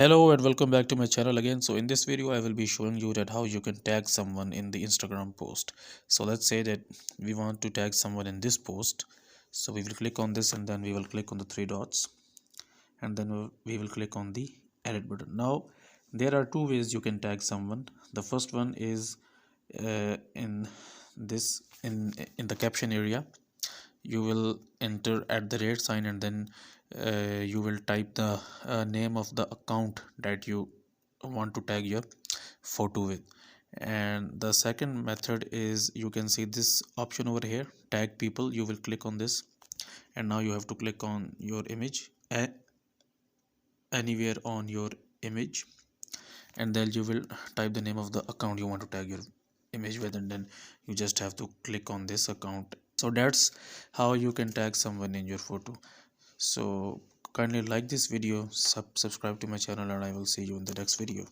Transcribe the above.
Hello and welcome back to my channel again. So in this video I will be showing you that how you can tag someone in the Instagram post. So let's say that we want to tag someone in this post. So we will click on this and then we will click on the three dots and then we will click on the edit button. Now there are two ways you can tag someone. The first one is in this in the caption area. You will enter @ and then you will type the name of the account that you want to tag your photo with. And the second method is, you can see this option over here, tag people. You will click on this and now you have to click on your image, anywhere on your image, and then you will type the name of the account you want to tag your image with, and then you just have to click on this account. So that's how you can tag someone in your photo. So kindly like this video, subscribe to my channel, and I will see you in the next video.